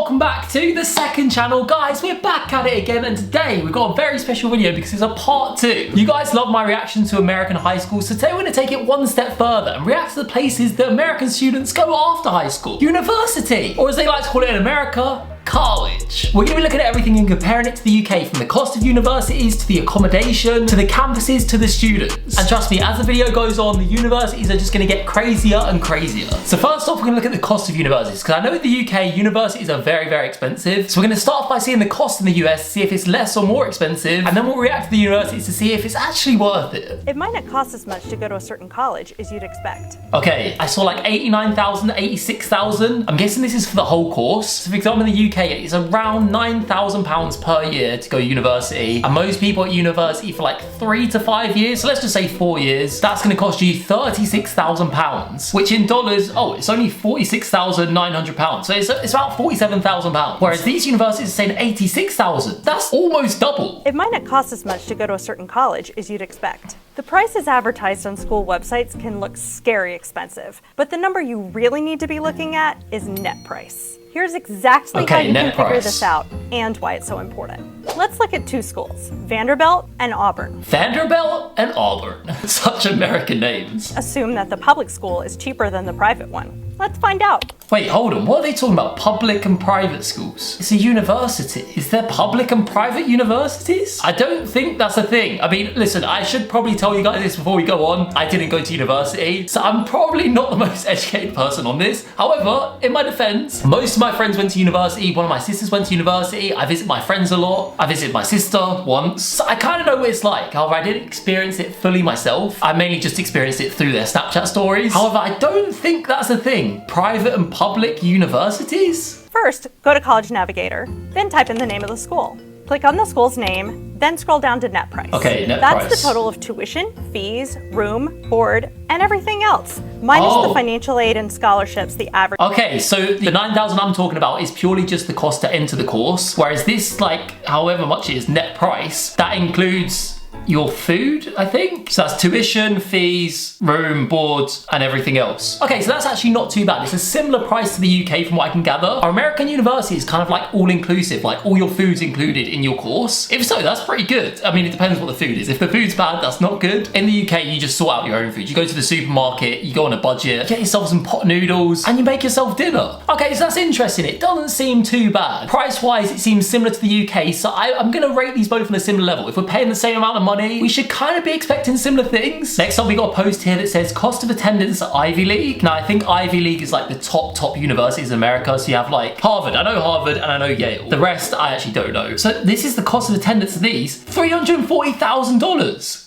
welcome back to the second channel. Guys, we're back at it again, and today we've got a very special video because it's a part 2. You guys love my reaction to American high school, so today we're going to take it one step further and react to the places that American students go after high school. University, or as they like to call it in America, college. We're going to be looking at everything and comparing it to the UK, from the cost of universities to the accommodation to the campuses to the students. And trust me, as the video goes on, the universities are just going to get crazier and crazier. So first off, we're going to look at the cost of universities, because I know in the UK universities are very, very expensive. So we're going to start off by seeing the cost in the US, see if it's less or more expensive, and then we'll react to the universities to see if it's actually worth it. It might not cost as much to go to a certain college as you'd expect. Okay, I saw like 89,000, 86,000. I'm guessing this is for the whole course. So for example, in the UK, it's around £9,000 per year to go to university, and most people at university for like 3 to 5 years, so let's just say 4 years, that's going to cost you £36,000, which in dollars, oh, it's only £46,900, so it's about £47,000, whereas these universities are saying 86,000. That's almost double. It might not cost as much to go to a certain college as you'd expect. The prices advertised on school websites can look scary expensive, but the number you really need to be looking at is net price. Here's exactly how you can figure this out and why it's so important. Let's look at 2 schools, Vanderbilt and Auburn. Vanderbilt and Auburn. Such American names. Assume that the public school is cheaper than the private one. Let's find out. Wait, hold on. What are they talking about? Public and private schools? It's a university. Is there public and private universities? I don't think that's a thing. I mean, listen, I should probably tell you guys this before we go on. I didn't go to university, so I'm probably not the most educated person on this. However, in my defense, most of my friends went to university. One of my sisters went to university. I visit my friends a lot. I visited my sister once. So I kind of know what it's like. However, I didn't experience it fully myself. I mainly just experienced it through their Snapchat stories. However, I don't think that's a thing. Private and public universities? First, go to College Navigator, then type in the name of the school. Click on the school's name, then scroll down to net price. Okay, net price. That's the total of tuition, fees, room, board, and everything else, minus the financial aid and scholarships, the average. Okay, so the 9,000 I'm talking about is purely just the cost to enter the course, whereas this, like, however much it is net price, that includes your food, I think. So that's tuition, fees, room, board, and everything else. Okay, so that's actually not too bad. It's a similar price to the UK from what I can gather. Our American university is kind of like all-inclusive, like all your food's included in your course. If so, that's pretty good. I mean, it depends what the food is. If the food's bad, that's not good. In the UK, you just sort out your own food. You go to the supermarket, you go on a budget, get yourself some pot noodles, and you make yourself dinner. Okay, so that's interesting. It doesn't seem too bad. Price-wise, it seems similar to the UK, so I'm gonna rate these both on a similar level. If we're paying the same amount of money, we should kind of be expecting similar things. Next up, we got a post here that says cost of attendance at Ivy League. Now, I think Ivy League is like the top universities in America. So you have like Harvard. I know Harvard and I know Yale. The rest, I actually don't know. So this is the cost of attendance of these. $340,000.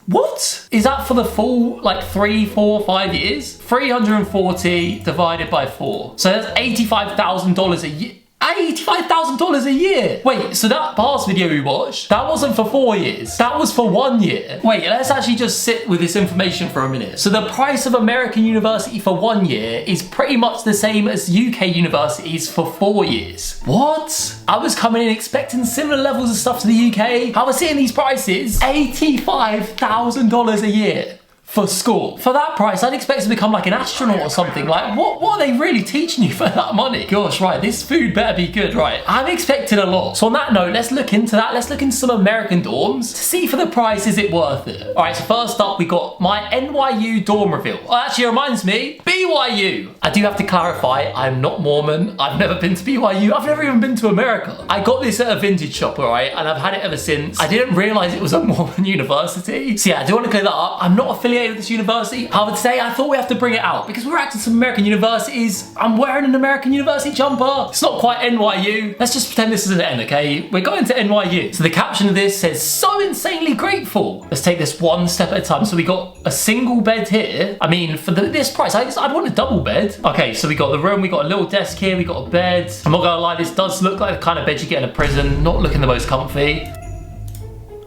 What? Is that for the full, like 3, 4, 5 years? 340 divided by 4. So that's $85,000 a year. $85,000 a year. Wait, so that past video we watched, that wasn't for 4 years. That was for 1 year. Wait, let's actually just sit with this information for a minute. So the price of American university for 1 year is pretty much the same as UK universities for 4 years. What? I was coming in expecting similar levels of stuff to the UK. I was seeing these prices, $85,000 a year. For school. For that price, I'd expect to become like an astronaut or something. Like, what are they really teaching you for that money? Gosh, right, this food better be good, right? I'm expecting a lot. So on that note, let's look into that. Let's look into some American dorms to see for the price, is it worth it? All right, so first up, we got my NYU dorm reveal. Oh, actually, it reminds me, BYU. I do have to clarify, I'm not Mormon. I've never been to BYU. I've never even been to America. I got this at a vintage shop, all right? And I've had it ever since. I didn't realize it was a Mormon university. So yeah, I do want to clear that up. I'm not affiliated with this university. However, today I thought we have to bring it out because we're acting some American universities. I'm wearing an American university jumper. It's not quite NYU. Let's just pretend this is an N, okay? We're going to NYU. So the caption of this says, so insanely grateful. Let's take this one step at a time. So we got a single bed here. I mean, for this price, I'd want a double bed. Okay, so we got the room, we got a little desk here, we got a bed. I'm not gonna lie, this does look like the kind of bed you get in a prison, not looking the most comfy.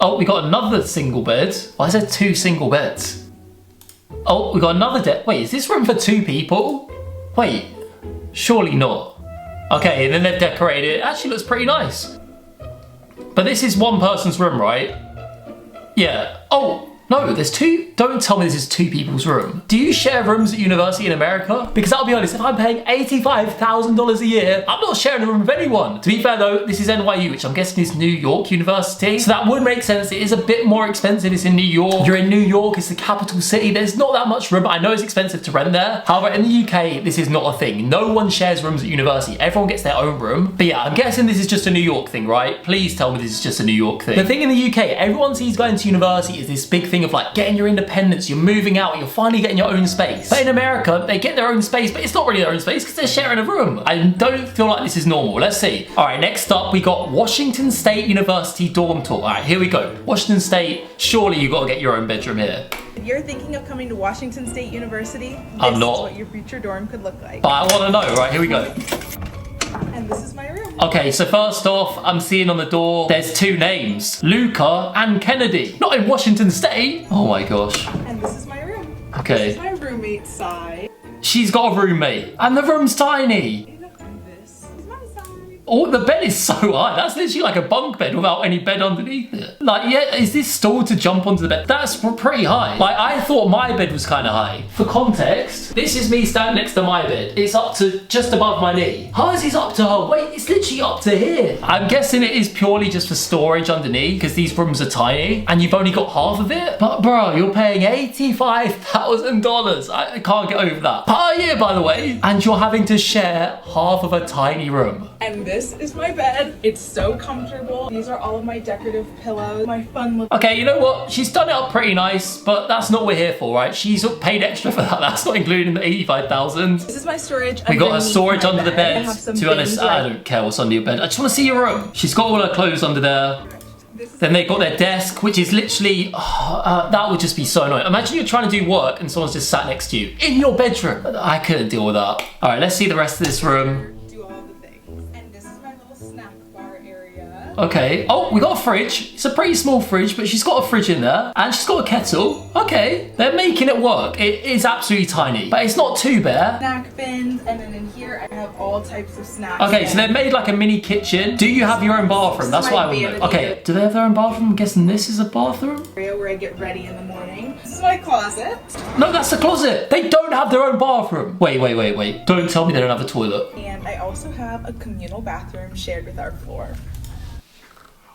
Oh, we got another single bed. Why is there 2 single beds? Oh, we got another deck. Wait, is this room for 2 people? Wait, surely not. Okay, and then they've decorated it. It actually looks pretty nice. But this is one person's room, right? Yeah. Oh, no, there's 2. Don't tell me this is 2 people's room. Do you share rooms at university in America? Because I'll be honest, if I'm paying $85,000 a year, I'm not sharing a room with anyone. To be fair though, this is NYU, which I'm guessing is New York University. So that would make sense. It is a bit more expensive. It's in New York. You're in New York, it's the capital city. There's not that much room. I know it's expensive to rent there. However, in the UK, this is not a thing. No one shares rooms at university. Everyone gets their own room. But yeah, I'm guessing this is just a New York thing, right? Please tell me this is just a New York thing. The thing in the UK, everyone sees going to university is this big thing of like getting your independence, you're moving out, you're finally getting your own space. But in America, they get their own space, but it's not really their own space because they're sharing a room. I don't feel like this is normal. Let's see. All right, next up, we got Washington State University dorm tour. All right, here we go. Washington State, surely you gotta get your own bedroom here. If you're thinking of coming to Washington State University, I'm not. This is what your future dorm could look like. But I wanna know, right, here we go. And this is my room. Okay, so first off, I'm seeing on the door, there's 2 names, Luca and Kennedy. Not in Washington State. Oh my gosh. And this is my room. Okay. This is my roommate's side. She's got a roommate, and the room's tiny. This is my side. Oh, the bed is so high. That's literally like a bunk bed without any bed underneath it. Like, yeah, is this stool to jump onto the bed? That's pretty high. Like, I thought my bed was kind of high. For context, this is me standing next to my bed. It's up to just above my knee. How is this up to her? Wait, it's literally up to here. I'm guessing it is purely just for storage underneath because these rooms are tiny and you've only got half of it. But bro, you're paying $85,000. I can't get over that. Per year, by the way. And you're having to share half of a tiny room. And this is my bed. It's so comfortable. These are all of my decorative pillows, my fun little... Okay, you know what? She's done it up pretty nice, but that's not what we're here for, right? She's paid extra for that. That's not included in the $85,000. This is my storage. We got her storage under the bed. I have some To be honest, things I like- don't care what's under your bed. I just want to see your room. She's got all her clothes under there. Then they got their desk, which is literally, that would just be so annoying. Imagine you're trying to do work and someone's just sat next to you in your bedroom. I couldn't deal with that. All right, let's see the rest of this room. Do all the things. And this is my little snack bar area. Okay. Oh, we got a fridge. It's a pretty small fridge, but she's got a fridge in there. And she's got a kettle. Okay. They're making it work. It is absolutely tiny, but it's not too bare. Snack bins, and then in here I have all types of snacks. Okay, so they've made like a mini kitchen. Do you have your own bathroom? That's what I want to know. Okay, do they have their own bathroom? I'm guessing this is a bathroom. Area where I get ready in the morning. This is my closet. No, that's the closet. They don't have their own bathroom. Wait. Don't tell me they don't have a toilet. And I also have a communal bathroom shared with our floor.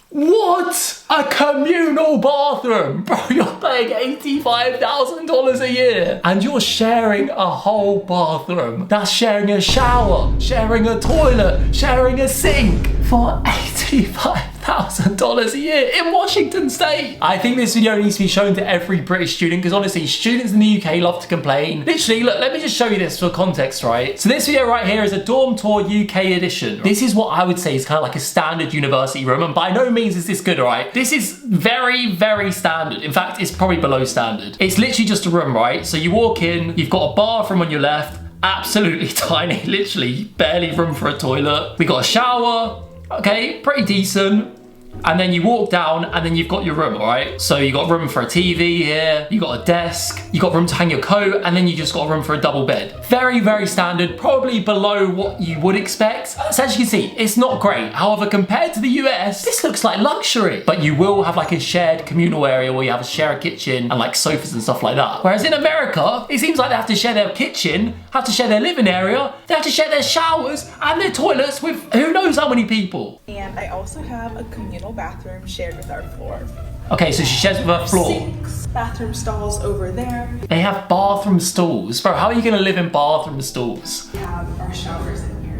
What? A communal bathroom? Bro, you're paying $85,000 a year and you're sharing a whole bathroom. That's sharing a shower, sharing a toilet, sharing a sink for $85,000 a year in Washington State. I think this video needs to be shown to every British student because honestly, students in the UK love to complain. Literally, look, let me just show you this for context, right? So this video right here is a dorm tour UK edition. This is what I would say is kind of like a standard university room, and by no means is this good, all right? This is very, very standard. In fact, it's probably below standard. It's literally just a room, right? So you walk in, you've got a bathroom on your left, absolutely tiny, literally barely room for a toilet. We got a shower, okay, pretty decent. And then you walk down and then you've got your room, all right? So you got room for a TV here, you got a desk, you got room to hang your coat, and then you just got room for a double bed. Very, very standard, probably below what you would expect. So as you can see, it's not great. However, compared to the US, this looks like luxury. But you will have like a shared communal area where you have a share kitchen and like sofas and stuff like that. Whereas in America, it seems like they have to share their kitchen, have to share their living area, they have to share their showers and their toilets with who knows how many people. And I also have a communal bathroom shared with our floor. Okay, so she shares with her floor. Sinks, bathroom stalls over there. They have bathroom stalls. Bro, how are you gonna live in bathroom stalls? We have our showers in here.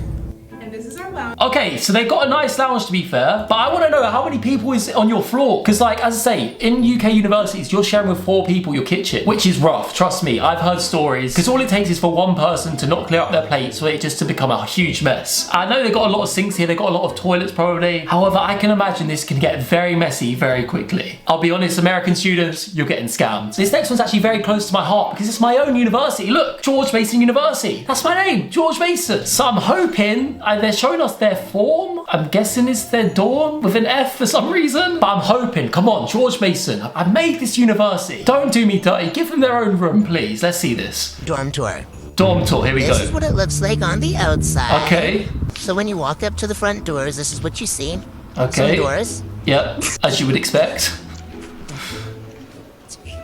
And this is our lounge. Okay, so they've got a nice lounge to be fair, but I wanna know how many people is on your floor? Because like, as I say, in UK universities, you're sharing with 4 people your kitchen, which is rough, trust me. I've heard stories, because all it takes is for one person to not clear up their plates for it just to become a huge mess. I know they've got a lot of sinks here, they've got a lot of toilets probably. However, I can imagine this can get very messy very quickly. I'll be honest, American students, you're getting scammed. This next one's actually very close to my heart because it's my own university. Look, Georgemason University. That's my name, Georgemason. So I'm hoping, they're showing us their form. I'm guessing it's their dorm with an F for some reason. But I'm hoping, come on, Georgemason. I made this university. Don't do me dirty. Give them their own room, please. Let's see this. Dorm tour. Dorm tour, here we go. This is what it looks like on the outside. Okay. So when you walk up to the front doors, this is what you see. Okay. Some doors. Yep, as you would expect.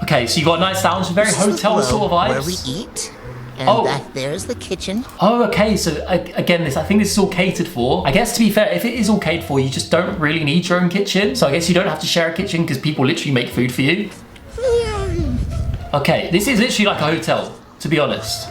Okay, so you got a nice lounge, very This is the hotel sort of room vibes. where we eat. And Oh. back there's the kitchen. Oh, okay, so again, I think this is all catered for. I guess to be fair, if it is all catered for, you just don't really need your own kitchen. So I guess you don't have to share a kitchen because people literally make food for you. Okay, this is literally like a hotel, to be honest.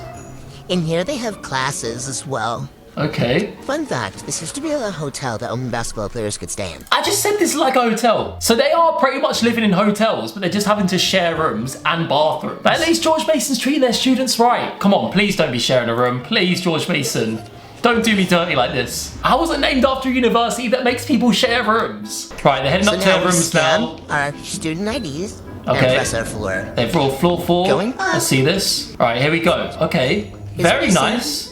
In here they have classes as well. Okay. Fun fact, this used to be a hotel that only basketball players could stay in. I just said this is like a hotel. So they are pretty much living in hotels, but they're just having to share rooms and bathrooms. But at least Georgemason's treating their students right. Come on, please don't be sharing a room. Please, Georgemason. Don't do me dirty like this. How was it named after a university that makes people share rooms? Right, they're heading up to their we rooms scan now. our student IDs Okay. and press our floor. They've rolled floor 4. Going up. Let's see this. All right, here we go. Okay, very this nice.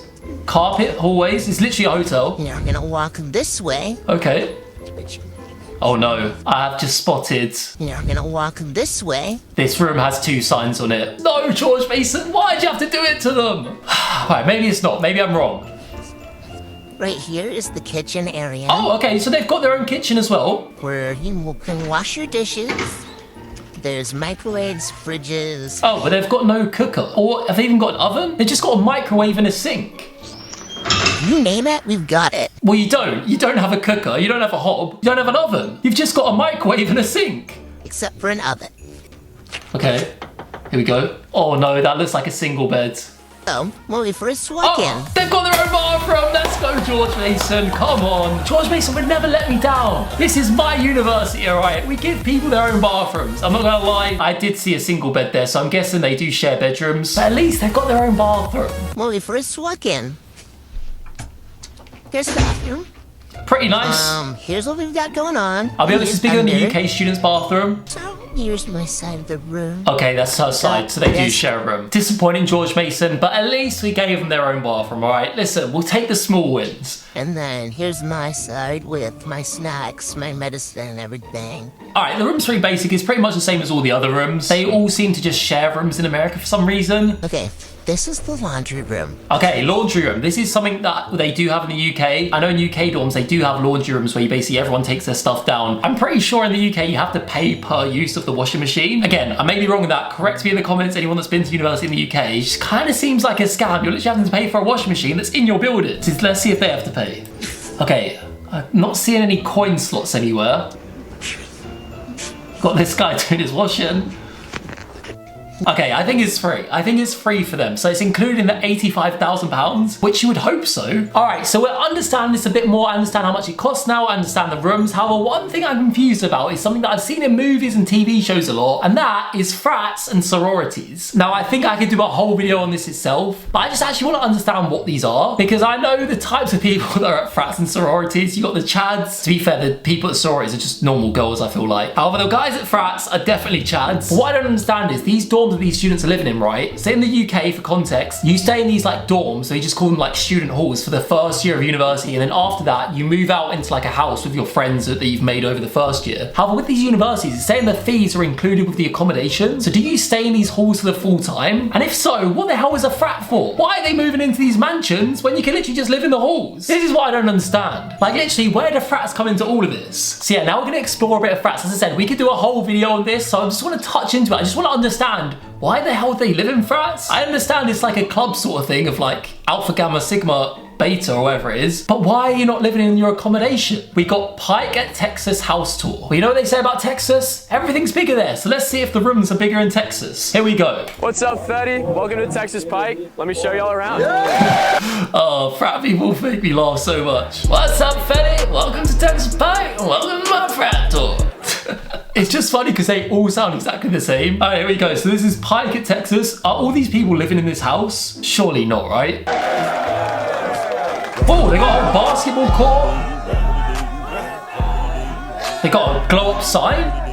Carpet, hallways. It's literally a hotel. Now we're gonna walk this way. Okay. Oh no, I have just spotted Now we're gonna walk this way. this room has 2 signs on it. No, Georgemason, why'd you have to do it to them? Right, maybe it's not. Maybe I'm wrong. Right here is the kitchen area. Oh, okay, so they've got their own kitchen as well. Where you can wash your dishes. There's microwaves, fridges. Oh, but they've got no cooker. Or have they even got an oven? They've just got a microwave and a sink. You name it, we've got it. Well, you don't. You don't have a cooker. You don't have a hob. You don't have an oven. You've just got a microwave and a sink. Except for an oven. Okay, here we go. Oh no, that looks like a single bed. So, when we first walk in, Oh, they've got their own bathroom. Let's go, Georgemason. Come on. Georgemason would never let me down. This is my university, all right? We give people their own bathrooms. I'm not gonna lie, I did see a single bed there, so I'm guessing they do share bedrooms. But at least they've got their own bathroom. when we first walk in, here's the bathroom. Pretty nice. Here's what we've got going on. I'll be honest, it's bigger than the Under. UK students' bathroom. So, here's my side of the room. Okay, that's her side, so they do Yes. share a room. Disappointing, Georgemason, but at least we gave them their own bathroom, all right? Listen, we'll take the small wins. And then here's my side with my snacks, my medicine, and everything. All right, the room's pretty basic. It's pretty much the same as all the other rooms. They all seem to just share rooms in America for some reason. Okay, this is the laundry room. Okay, laundry room. This is something that they do have in the UK. I know in UK dorms they do have laundry rooms where basically everyone takes their stuff down. I'm pretty sure in the UK you have to pay per use of the washing machine. Again, I may be wrong with that. Correct me in the comments, anyone that's been to university in the UK. It just kind of seems like a scam. You're literally having to pay for a washing machine that's in your building. So let's see if they have to pay. Okay, I'm not seeing any coin slots anywhere. Got this guy doing his washing. Okay, I think it's free. I think it's free for them. So it's included in the £85,000, which you would hope so. All right, so we're understanding this a bit more. I understand how much it costs now. I understand the rooms. However, one thing I'm confused about is something that I've seen in movies and TV shows a lot, and that is frats and sororities. Now, I think I could do a whole video on this itself, but I just actually want to understand what these are, because I know the types of people that are at frats and sororities. You got the chads. To be fair, the people at sororities are just normal girls, I feel like. However, the guys at frats are definitely chads. What I don't understand is these dorms that these students are living in, right? So in the UK, for context, you stay in these like dorms, so you just call them like student halls for the first year of university, and then after that, you move out into like a house with your friends that you've made over the first year. However, with these universities, it's saying the fees are included with the accommodation. So do you stay in these halls for the full time? And if so, what the hell is a frat for? Why are they moving into these mansions when you can literally just live in the halls? This is what I don't understand. Like literally, where do frats come into all of this? So yeah, now we're gonna explore a bit of frats. As I said, we could do a whole video on this, so I just want to touch into it. I just want to understand, why the hell do they live in frats? I understand it's like a club sort of thing of like Alpha, Gamma, Sigma, Beta or whatever it is, but why are you not living in your accommodation? We got Pike at Texas house tour. Well, you know what they say about Texas? Everything's bigger there, so let's see if the rooms are bigger in Texas. Here we go. What's up, Fetty? Welcome to Texas Pike. Let me show y'all around. Oh, frat people make me laugh so much. What's up, Fetty? Welcome to Texas Pike, and welcome to my frat tour. It's just funny because they all sound exactly the same. All right, here we go. So this is Pike at Texas. Are all these people living in this house? Surely not, right? Oh, they got a basketball court. They got a glow-up sign.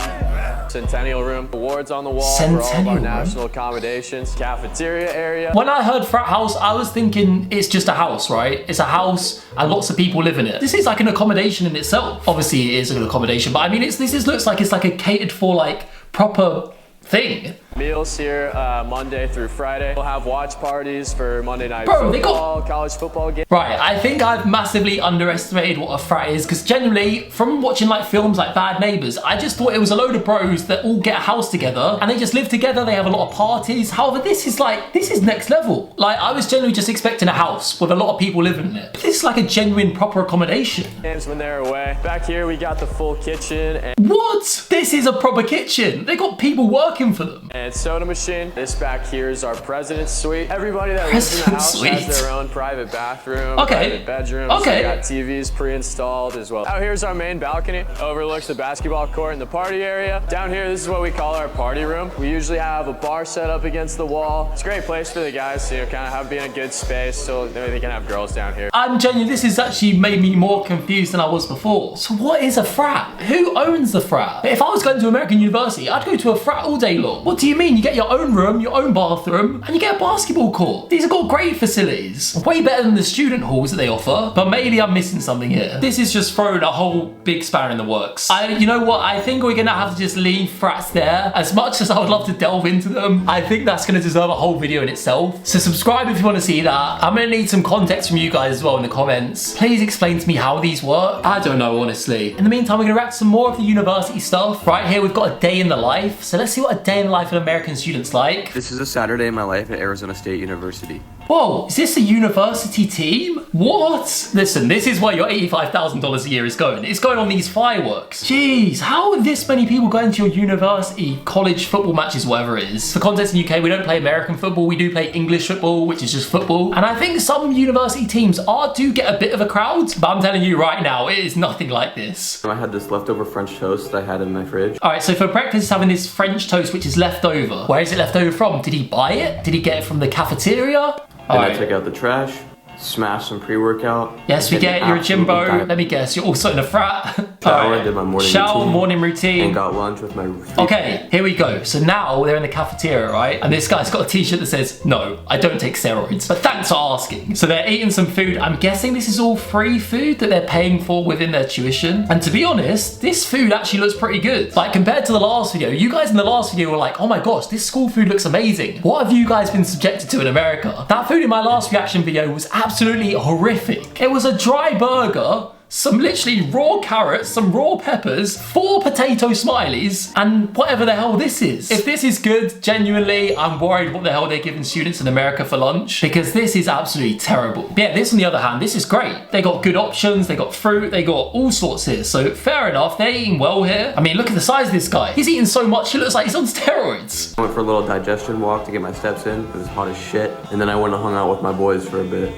Centennial room, awards on the wall for all of Centennial our room? national accommodations, cafeteria area. When I heard frat house, I was thinking it's just a house, right? It's a house and lots of people live in it. This is like an accommodation in itself. Obviously, it is an accommodation, but I mean, this looks like it's like a catered for like proper thing. Meals here Monday through Friday. We'll have watch parties for Monday night Bro, football, college football games. Right, I think I've massively underestimated what a frat is, because genuinely, from watching like films like Bad Neighbours, I just thought it was a load of bros that all get a house together and they just live together, they have a lot of parties. However, this is next level. Like, I was genuinely just expecting a house with a lot of people living in it. But this is like a genuine proper accommodation. When they're away. Back here, we got the full kitchen. What? This is a proper kitchen. They got people working for them. And soda machine. This back here is our president's suite. Everybody that lives in the house has their own private bathroom, private bedroom. Okay. We got TVs pre-installed as well. Out here's our main balcony. Overlooks the basketball court and the party area. Down here, this is what we call our party room. We usually have a bar set up against the wall. It's a great place for the guys to kind of have being a good space so they can have girls down here. I'm genuine, this has actually made me more confused than I was before. So what is a frat? Who owns the frat? If I was going to American University, I'd go to a frat all day long. What do you mean? You get your own room, your own bathroom, and you get a basketball court. These have got great facilities. Way better than the student halls that they offer, but maybe I'm missing something here. This is just throwing a whole big spanner in the works. You know what? I think we're gonna have to just leave frats there. As much as I would love to delve into them, I think that's gonna deserve a whole video in itself. So subscribe if you wanna see that. I'm gonna need some context from you guys as well in the comments. Please explain to me how these work. I don't know, honestly. In the meantime, we're gonna react to some more of the university stuff. Right here, we've got a day in the life. So let's see what a day in the life of an American student's like. This is a Saturday in my life at Arizona State University. Whoa, is this a university team? What? Listen, this is where your $85,000 a year is going. It's going on these fireworks. Jeez, how are this many people going to your university, college football matches, whatever it is? For context in the UK, we don't play American football, we do play English football, which is just football. And I think some university teams do get a bit of a crowd, but I'm telling you right now, it is nothing like this. I had this leftover French toast that I had in my fridge. All right, so for breakfast, he's having this French toast, which is left over. Where is it left over from? Did he buy it? Did he get it from the cafeteria? Then I took out the trash, smashed some pre-workout. Yes, we get it. You're a gym bro. Let me guess, you're also in a frat. Shower, did my morning routine. And got lunch with my Okay, here we go. So now they're in the cafeteria, right? And this guy's got a t-shirt that says, "No, I don't take steroids, but thanks for asking." So they're eating some food. I'm guessing this is all free food that they're paying for within their tuition. And to be honest, this food actually looks pretty good. Like compared to the last video, you guys in the last video were like, "Oh my gosh, this school food looks amazing." What have you guys been subjected to in America? That food in my last reaction video was absolutely horrific. It was a dry burger, some literally raw carrots, some raw peppers, 4 potato smileys, and whatever the hell this is. If this is good, genuinely, I'm worried what the hell they're giving students in America for lunch, because this is absolutely terrible. But yeah, this on the other hand, this is great. They got good options, they got fruit, they got all sorts here. So fair enough, they're eating well here. I mean, look at the size of this guy. He's eating so much, he looks like he's on steroids. I went for a little digestion walk to get my steps in. It was hot as shit. And then I went and hung out with my boys for a bit.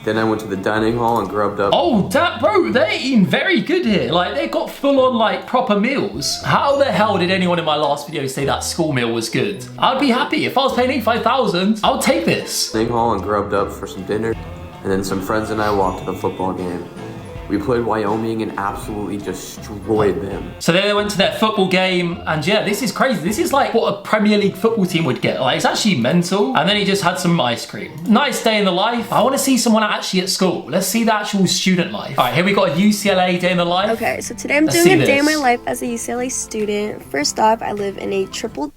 Then I went to the dining hall and grubbed up. Oh, bro, they're eating very good here. Like, they got full on, like, proper meals. How the hell did anyone in my last video say that school meal was good? I'd be happy. If I was paying $85,000, I would take this. Dining hall and grubbed up for some dinner. And then some friends and I walked to the football game. We played Wyoming and absolutely destroyed them. So then they went to their football game, and yeah, this is crazy. This is like what a Premier League football team would get. Like, it's actually mental. And then he just had some ice cream. Nice day in the life. I want to see someone actually at school. Let's see the actual student life. All right, here we got a UCLA day in the life. Okay, so today I'm doing a day in my life as a UCLA student. First off, I live in a triple...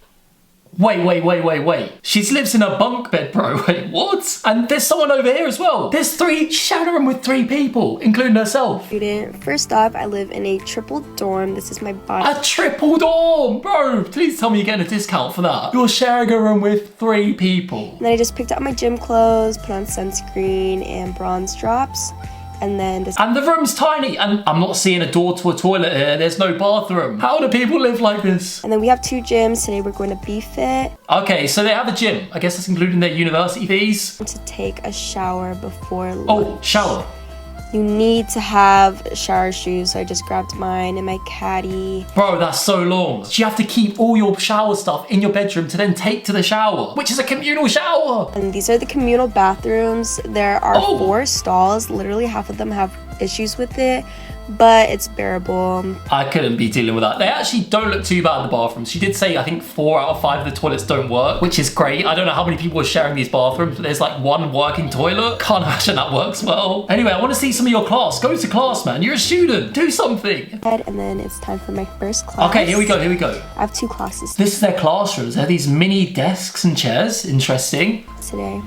Wait. She lives in a bunk bed, bro. Wait, what? And there's someone over here as well. There's 3, shadow room with 3 people, including herself. First off, I live in a triple dorm. This is my body. A triple dorm? Bro, please tell me you're getting a discount for that. You're sharing a room with 3 people. And then I just picked up my gym clothes, put on sunscreen and bronze drops. And then this... And the room's tiny, and I'm not seeing a door to a toilet here. There's no bathroom. How do people live like this? And then we have 2 gyms. Today we're going to Be Fit. Okay, so they have a gym. I guess that's including their university fees. To take a shower before lunch. Oh, shower. You need to have shower shoes, so I just grabbed mine and my caddy. Bro, that's so long. Do you have to keep all your shower stuff in your bedroom to then take to the shower, which is a communal shower? And these are the communal bathrooms. There are 4 stalls. Literally half of them have issues with it, but it's bearable. I couldn't be dealing with that. They actually don't look too bad in the bathrooms. She did say, I think 4 out of 5 of the toilets don't work, which is great. I don't know how many people are sharing these bathrooms, but there's like 1 working toilet. Can't imagine that works well. Anyway, I want to see some me your class. Go to class, man. You're a student. Do something. And then it's time for my first class. Okay, here we go. I have 2 classes This is their classrooms. They have these mini desks and chairs. Interesting. today.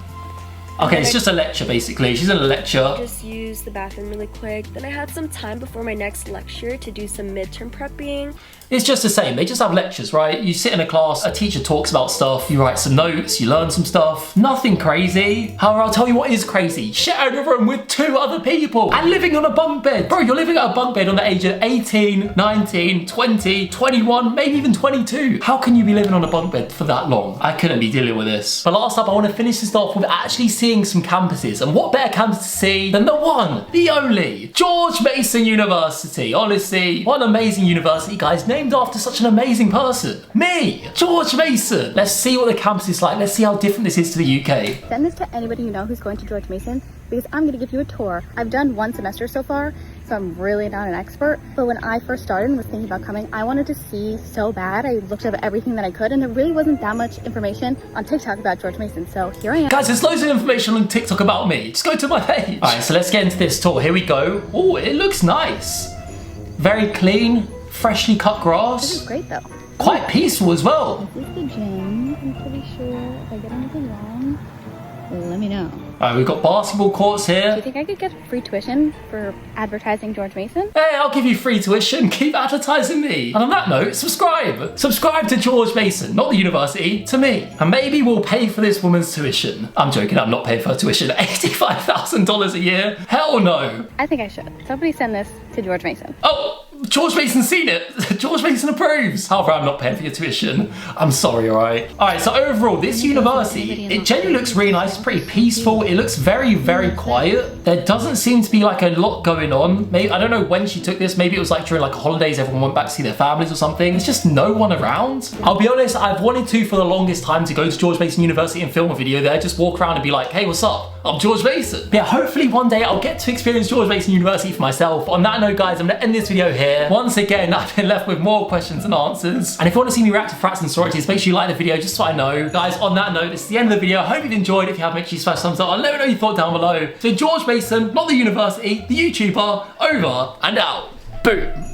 Okay, it's just a lecture, basically. She's in a lecture. Just use the bathroom really quick. Then I had some time before my next lecture to do some midterm prepping. It's just the same. They just have lectures, right? You sit in a class, a teacher talks about stuff, you write some notes, you learn some stuff. Nothing crazy. However, I'll tell you what is crazy. Sharing a room with 2 other people and living on a bunk bed. Bro, you're living at a bunk bed on the age of 18, 19, 20, 21, maybe even 22. How can you be living on a bunk bed for that long? I couldn't be dealing with this. But last up, I want to finish this off with actually seeing some campuses. And what better campus to see than the one, the only, Georgemason University. Honestly, what an amazing university, guys. Named after such an amazing person. Me, Georgemason. Let's see what the campus is like. Let's see how different this is to the UK. Send this to anybody you know who's going to Georgemason because I'm going to give you a tour. I've done 1 semester so far, so I'm really not an expert. But when I first started and was thinking about coming, I wanted to see so bad. I looked up everything that I could, and there really wasn't that much information on TikTok about Georgemason. So here I am. Guys, there's loads of information on TikTok about me. Just go to my page. All right, so let's get into this tour. Here we go. Oh, it looks nice. Very clean, freshly cut grass. This is great though. Quite peaceful as well. This is the gym. I'm pretty sure if I get anything wrong, let me know. All right, we've got basketball courts Do here. you think I could get free tuition for advertising Georgemason? Hey, I'll give you free tuition. Keep advertising me. And on that note, subscribe. Subscribe to Georgemason, not the university, to me. And maybe we'll pay for this woman's tuition. I'm joking, I'm not paying for her tuition. $85,000 a year? Hell no. I think I should. Somebody send this to Georgemason. Oh, Georgemason's seen it. Georgemason approves. However, I'm not paying for your tuition. I'm sorry, all right? All right, so overall, this university, it genuinely looks really nice, pretty peaceful. It looks very, very quiet. There doesn't seem to be like a lot going on. Maybe, I don't know when she took this. Maybe it was like during like holidays, everyone went back to see their families or something. There's just no one around. I'll be honest, I've wanted to for the longest time to go to Georgemason University and film a video there. Just walk around and be like, hey, what's up? I'm Georgemason. But yeah, hopefully one day I'll get to experience Georgemason University for myself. On that note, guys, I'm gonna end this video here. Once again, I've been left with more questions and answers. And if you want to see me react to frats and sororities, make sure you like the video just so I know. Guys, on that note, this is the end of the video. I hope you've enjoyed. If you have, make sure you smash thumbs up and let me know your thoughts down below. So Georgemason, not the university, the YouTuber, over and out. Boom.